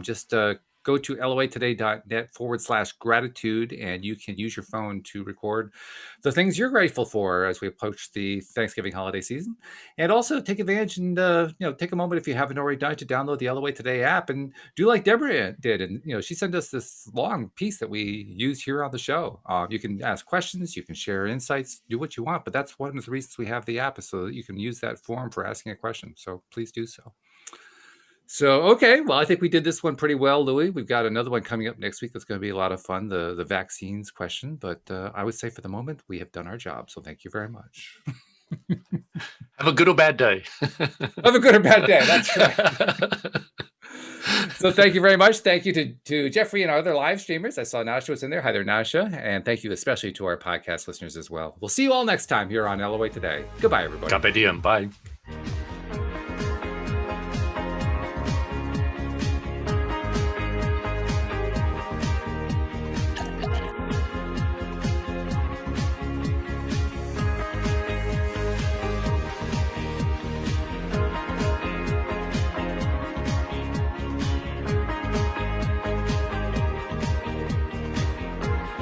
just go to loatoday.net/gratitude, and you can use your phone to record the things you're grateful for as we approach the Thanksgiving holiday season. And also take advantage and take a moment, if you haven't already done it, to download the LOA Today app and do like Deborah did. And she sent us this long piece that we use here on the show. You can ask questions, you can share insights, do what you want, but that's one of the reasons we have the app, is so that you can use that form for asking a question. So please do so. So, okay, well, I think we did this one pretty well, Louis. We've got another one coming up next week that's going to be a lot of fun, the vaccines question. But I would say for the moment, we have done our job. So thank you very much. Have a good or bad day. Have a good or bad day. That's right. So thank you very much. Thank you to Jeffrey and our other live streamers. I saw Nasha was in there. Hi there, Nasha. And thank you especially to our podcast listeners as well. We'll see you all next time here on LOA Today. Goodbye, everybody. Carpe diem. Bye.